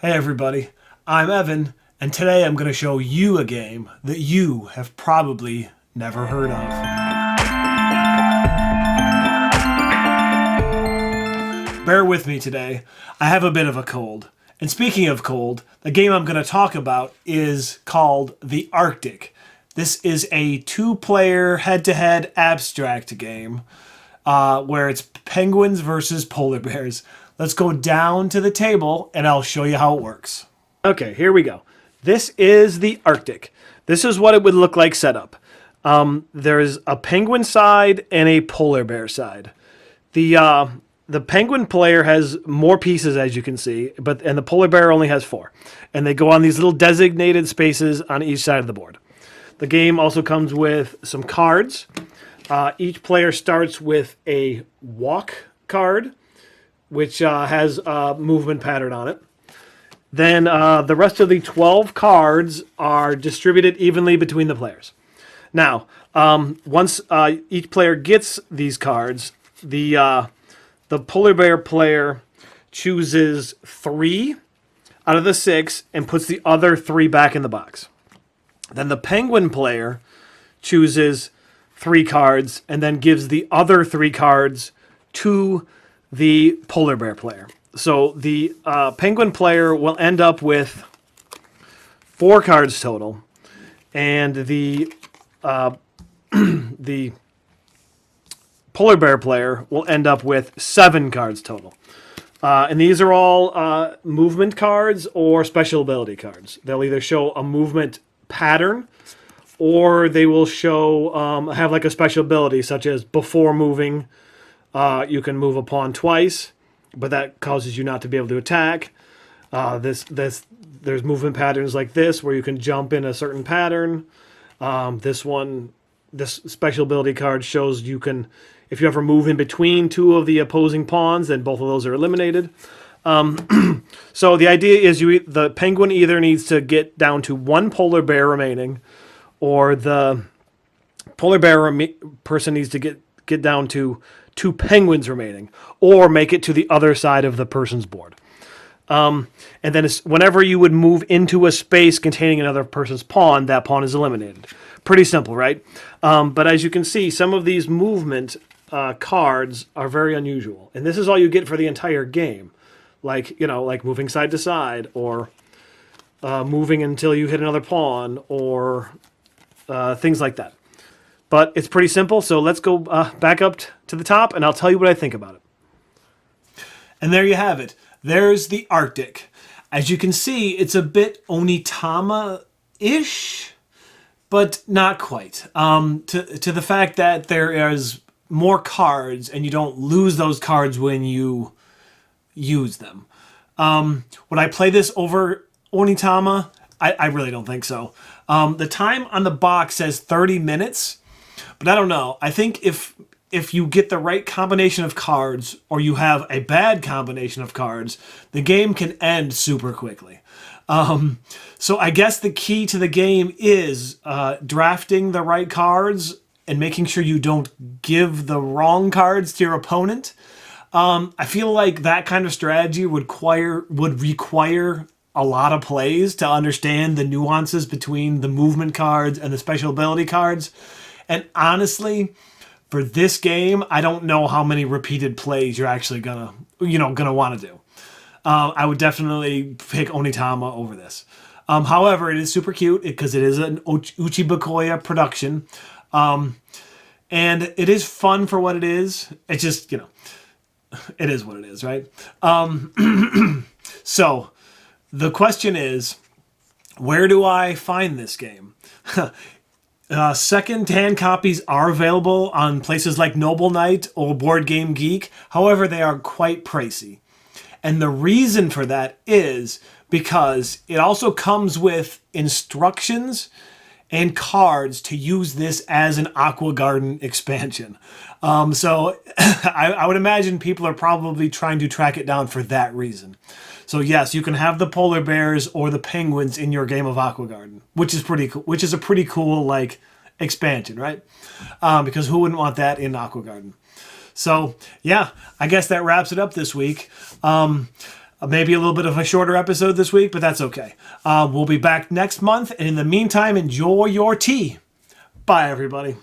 Hey everybody, I'm Evan, and today I'm going to show you a game that you have probably never heard of. Bear with me today, I have a bit of a cold. And speaking of cold, the game I'm going to talk about is called The Arctic. This is a two-player head-to-head abstract game where it's penguins versus polar bears. Let's go down to the table and I'll show you how it works. Okay, here we go. This is the Arctic. This is what it would look like set up. There's a penguin side and a polar bear side. The penguin player has more pieces, as you can see, and the polar bear only has four. And they go on these little designated spaces on each side of the board. The game also comes with some cards. Each player starts with a walk card, which has a movement pattern on it. Then the rest of the 12 cards are distributed evenly between the players. Now, once each player gets these cards, the polar bear player chooses 3 out of the 6 and puts the other 3 back in the box. Then the penguin player chooses 3 cards and then gives the other 3 cards to the polar bear player. So the penguin player will end up with 4 cards total, and the the polar bear player will end up with 7 cards total. And these are all movement cards or special ability cards. They'll either show a movement pattern, or they will show have like a special ability, such as before moving, you can move a pawn twice, but that causes you not to be able to attack. There's movement patterns like this, where you can jump in a certain pattern. This special ability card shows you can, if you ever move in between 2 of the opposing pawns, then both of those are eliminated. So the idea is the penguin either needs to get down to 1 polar bear remaining, or the polar bear person needs to get down to 2 penguins remaining, or make it to the other side of the person's board. And then whenever you would move into a space containing another person's pawn, that pawn is eliminated. Pretty simple, right? But as you can see, some of these movement cards are very unusual, and this is all you get for the entire game. Like moving side to side, or moving until you hit another pawn, or things like that. But it's pretty simple, so let's go back up to the top, and I'll tell you what I think about it. And there you have it. There's the Arctic. As you can see, it's a bit Onitama-ish, but not quite. To the fact that there is more cards, and you don't lose those cards when you use them. Would I play this over Onitama? I really don't think so. The time on the box says 30 minutes. But I don't know. I think if you get the right combination of cards, or you have a bad combination of cards, the game can end super quickly. So I guess the key to the game is drafting the right cards and making sure you don't give the wrong cards to your opponent. I feel like that kind of strategy would require a lot of plays to understand the nuances between the movement cards and the special ability cards. And honestly, for this game, I don't know how many repeated plays you're actually gonna want to do. I would definitely pick Onitama over this. However, it is super cute because it is an Uchibakoya production, and it is fun for what it is. It's just it is what it is, right? So the question is, where do I find this game? Second-hand copies are available on places like Noble Knight or Board Game Geek. However, they are quite pricey. And the reason for that is because it also comes with instructions and cards to use this as an Aqua Garden expansion. So I would imagine people are probably trying to track it down for that reason. So yes, you can have the polar bears or the penguins in your game of Aqua Garden, which is pretty cool. Which is a pretty cool expansion, right? Because who wouldn't want that in Aqua Garden? So yeah, I guess that wraps it up this week. Maybe a little bit of a shorter episode this week, but that's okay. We'll be back next month. And in the meantime, enjoy your tea. Bye, everybody.